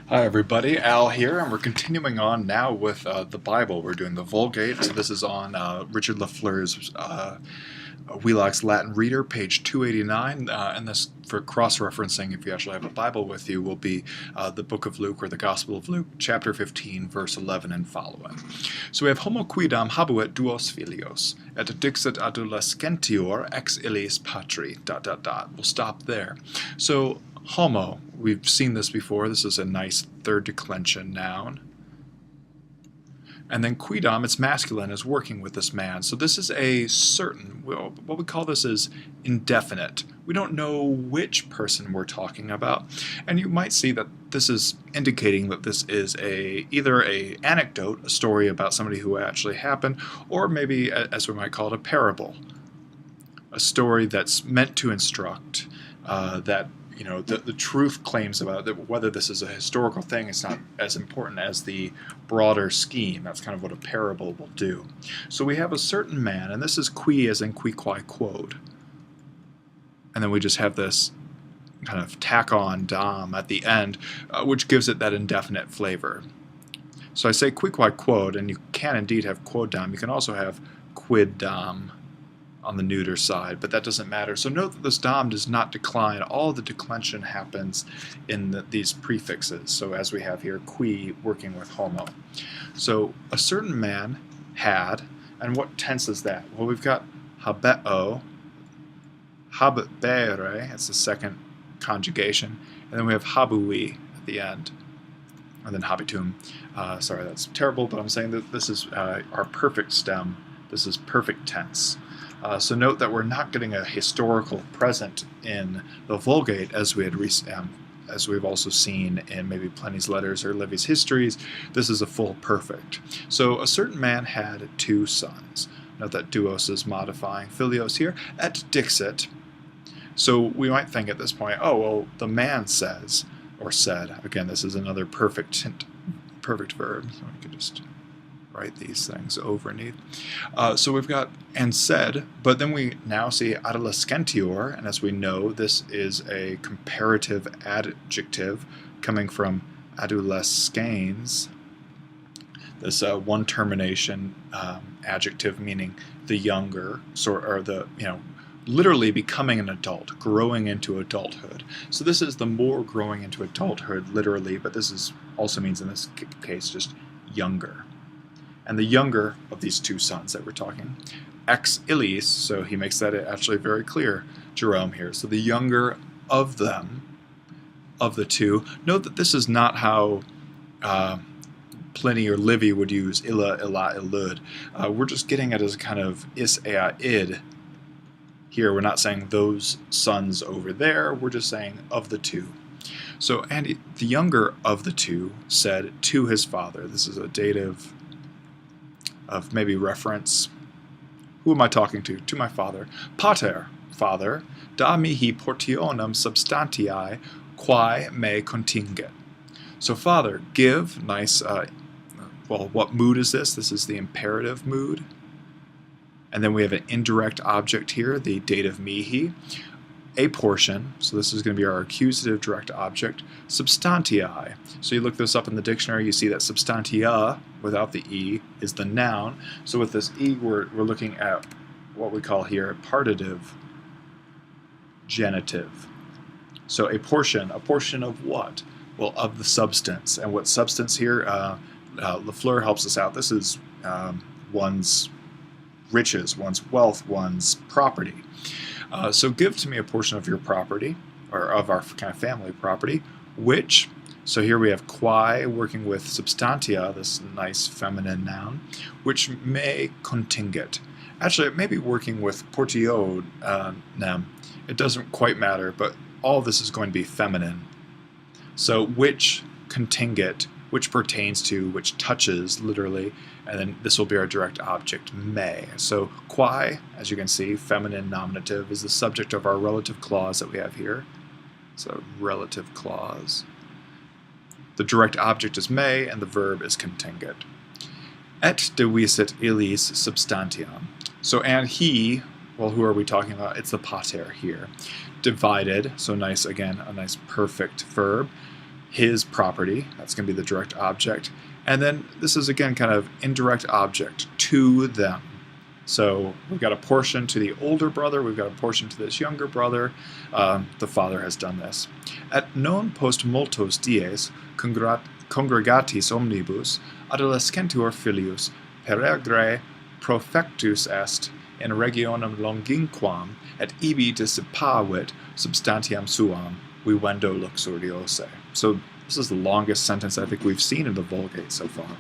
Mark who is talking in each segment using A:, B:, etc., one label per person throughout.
A: Hi everybody, Al here, and we're continuing on now with the Bible. We're doing the Vulgate, so this is on Richard Lafleur's Wheelock's Latin Reader, page 289, and this, for cross-referencing, if you actually have a Bible with you, will be the book of Luke, or the Gospel of Luke, chapter 15, verse 11 and following. So we have Homo quidam habuet duos filios, et dixit adolescentior ex illis patri, ... We'll stop there. So Homo, we've seen this before. This is a nice third declension noun. And then quidam, it's masculine, is working with this man. So this is a certain, what we call this is indefinite. We don't know which person we're talking about. And you might see that this is indicating that this is either a anecdote, a story about somebody who actually happened, or maybe, as we might call it, a parable. A story that's meant to instruct, that the truth claims about that. Whether this is a historical thing, it's not as important as the broader scheme. That's kind of what a parable will do. So we have a certain man, and this is qui as in qui quae quod. And then we just have this kind of tack on dam at the end, which gives it that indefinite flavor. So I say qui quae quod, and you can indeed have quod dam. You can also have quid dam on the neuter side, but that doesn't matter. So note that this dam does not decline. All the declension happens in these prefixes. So as we have here, qui working with homo. So a certain man had, and what tense is that? Well, we've got habeo, habere, it's the second conjugation, and then we have habui at the end, and then habitum. Sorry, that's terrible, but I'm saying that this is our perfect stem. This is perfect tense. So note that we're not getting a historical present in the Vulgate as we've also seen in maybe Pliny's letters or Livy's histories. This is a full perfect. So a certain man had two sons. Note that duos is modifying filios here. Et dixit. So we might think at this point, oh, well, the man says, or said. Again, this is another perfect verb. So we could just write these things overneath. So we've got and said, but then we now see adolescentior, and as we know, this is a comparative adjective coming from adolescens. This one termination adjective meaning the younger, or the literally becoming an adult, growing into adulthood. So this is the more growing into adulthood, literally, but this is also means in this case just younger. And the younger of these two sons that we're talking, ex illis, so he makes that actually very clear, Jerome here. So the younger of them, of the two. Note that this is not how Pliny or Livy would use illa, illa, illud. We're just getting it as a kind of is, ea, id. Here we're not saying those sons over there, we're just saying of the two. So, and the younger of the two said to his father. This is a dative of maybe reference. Who am I talking to? To my father. Pater, father, da mihi portionem substantiae quae me contingit. So father, give, nice, well, what mood is this? This is the imperative mood. And then we have an indirect object here, the dative mihi. A portion, so this is going to be our accusative direct object, substantiae. So you look this up in the dictionary, you see that substantia, without the E, is the noun. So with this E, we're looking at what we call here a partitive genitive. So a portion of what? Well, of the substance. And what substance here? Lafleur helps us out. This is one's riches, one's wealth, one's property. So give to me a portion of your property, or of our kind of family property, which, so here we have quae working with substantia, this nice feminine noun, which may contingit. Actually, it may be working with portio nem. It doesn't quite matter, but all this is going to be feminine. So which contingit, which pertains to, which touches, literally, and then this will be our direct object, may. So quae, as you can see, feminine nominative, is the subject of our relative clause that we have here. So relative clause. The direct object is may, and the verb is contingit. Et devisit illis substantiam. So and he, well, who are we talking about? It's the pater here. Divided, so nice, again, a nice perfect verb. his property. That's going to be the direct object. And then this is, again, kind of indirect object, to them. So we've got a portion to the older brother, we've got a portion to this younger brother. The father has done this. Et non post multos dies congregatis omnibus adolescentur filius peregre profectus est in regionem longinquam et ibi dissipavit substantiam suam vivendo luxuriose. So this is the longest sentence I think we've seen in the Vulgate so far.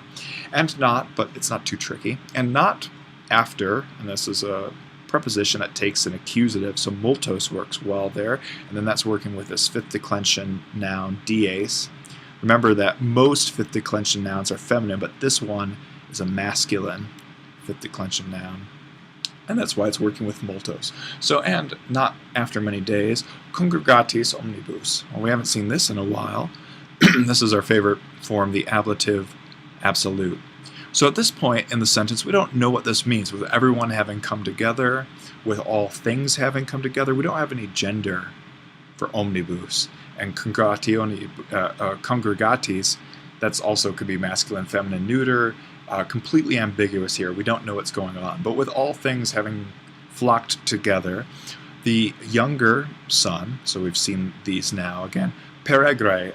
A: And not, but it's not too tricky, and not after, and this is a preposition that takes an accusative, so multos works well there, and then that's working with this fifth declension noun, dies. Remember that most fifth declension nouns are feminine, but this one is a masculine fifth declension noun, and that's why it's working with multos. So, and not after many days, congregatis omnibus. Well, we haven't seen this in a while. This is our favorite form, the ablative absolute. So at this point in the sentence, we don't know what this means. With everyone having come together, with all things having come together, we don't have any gender for omnibus. And congregatis, that's also could be masculine, feminine, neuter, completely ambiguous here. We don't know what's going on. But with all things having flocked together, the younger son, so we've seen these now again, peregre,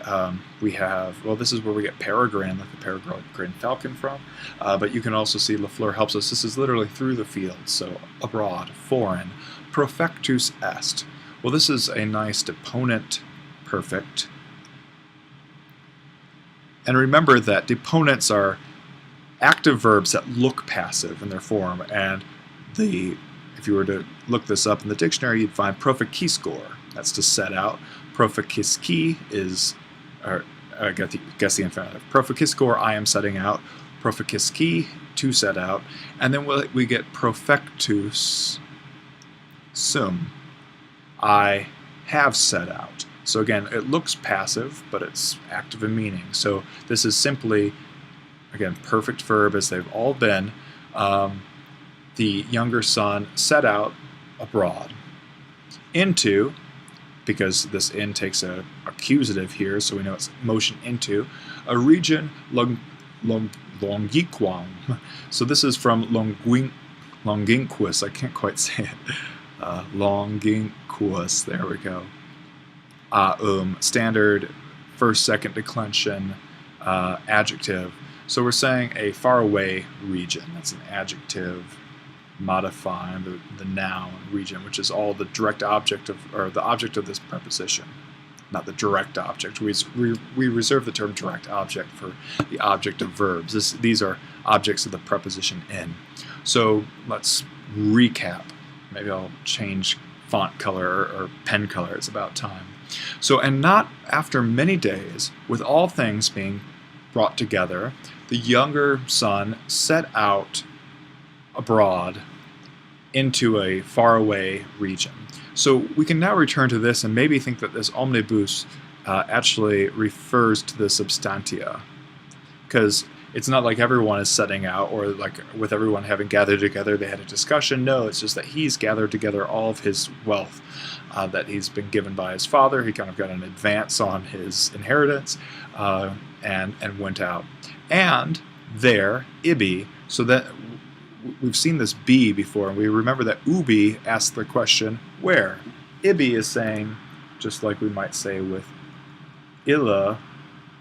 A: we have, well, this is where we get peregrine, like the peregrine falcon from, but you can also see Lafleur helps us. This is literally through the field, so abroad, foreign. Profectus est. Well, this is a nice deponent perfect. And remember that deponents are active verbs that look passive in their form, and if you were to look this up in the dictionary, you'd find proficiscor, that's to set out. Proficisci is, or guess the infinitive. Proficiscor, I am setting out. Proficisci, to set out. And then we get profectus sum, I have set out. So again, it looks passive, but it's active in meaning. So this is simply, again, perfect verb as they've all been. The younger son set out abroad into, because this in takes a accusative here, so we know it's motion into, a region longinquam. So this is from longinquus, I can't quite say it. Longinquus, there we go. Standard first, second declension, adjective. So we're saying a faraway region. That's an adjective modifying the noun region, which is all the direct object of, or the object of this preposition, not the direct object. We reserve the term direct object for the object of verbs. These are objects of the preposition in. So let's recap. Maybe I'll change font color or pen color. It's about time. So, and not after many days, with all things being brought together, the younger son set out abroad into a faraway region. So we can now return to this and maybe think that this omnibus actually refers to the substantia, because it's not like everyone is setting out, or like with everyone having gathered together they had a discussion. No, it's just that he's gathered together all of his wealth that he's been given by his father. He kind of got an advance on his inheritance and went out. And there, ibi, so that we've seen this be before, and we remember that ubi asks the question, where? Ibi is saying, just like we might say with illa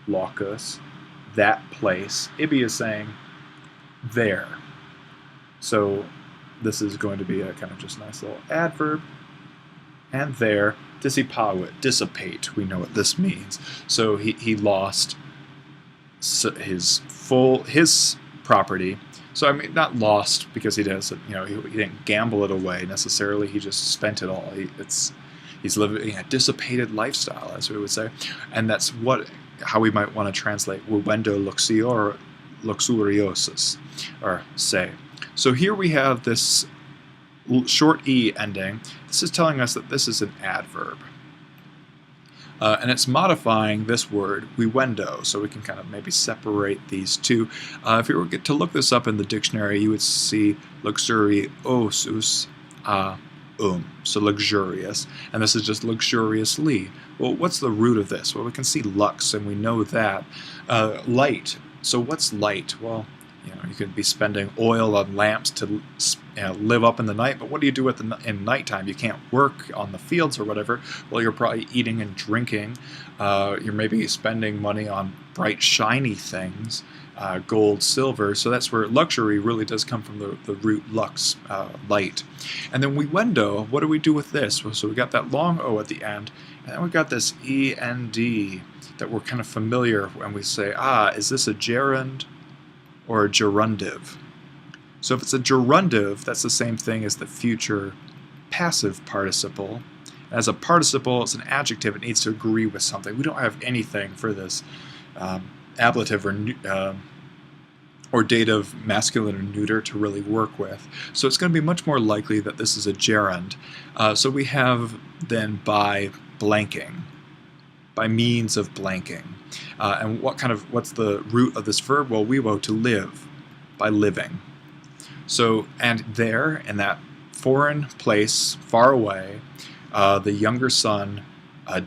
A: locus, that place. Ibi is saying there. So this is going to be a kind of just nice little adverb. And there, dissipavit, dissipate. We know what this means. So he lost his property. So I mean, not lost because he does, he didn't gamble it away necessarily. He just spent it all. He's living a dissipated lifestyle, as we would say, and that's how we might want to translate vivendo luxuriosus, or say. So here we have this short e ending. This is telling us that this is an adverb. And it's modifying this word, vivendo, so we can kind of maybe separate these two. If you were to look this up in the dictionary, you would see luxuriosus so luxurious, and this is just luxuriously. Well, what's the root of this? Well, we can see lux, and we know that. Light. So what's light? Well, you could be spending oil on lamps to live up in the night, but what do you do in nighttime? You can't work on the fields or whatever. Well, you're probably eating and drinking. You're maybe spending money on bright, shiny things, gold, silver. So that's where luxury really does come from the root lux, light. And then window, what do we do with this? Well, so we got that long O at the end, and then we got this END that we're kind of familiar when we say, is this a gerund or a gerundive? So if it's a gerundive, that's the same thing as the future passive participle. As a participle, it's an adjective. It needs to agree with something. We don't have anything for this ablative or dative masculine or neuter to really work with. So it's going to be much more likely that this is a gerund. So we have then by blanking, by means of blanking. And what's the root of this verb? Well, wewo, to live, by living. So, and there, in that foreign place, far away, the younger son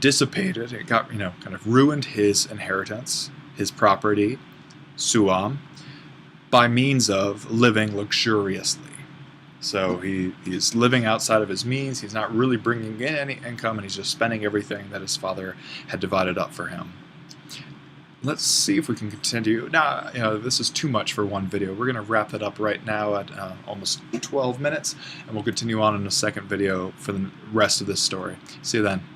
A: dissipated. It got, kind of ruined his inheritance, his property, suam, by means of living luxuriously. So he's living outside of his means. He's not really bringing in any income, and he's just spending everything that his father had divided up for him. Let's see if we can continue. Now, this is too much for one video. We're going to wrap it up right now at almost 12 minutes, and we'll continue on in a second video for the rest of this story. See you then.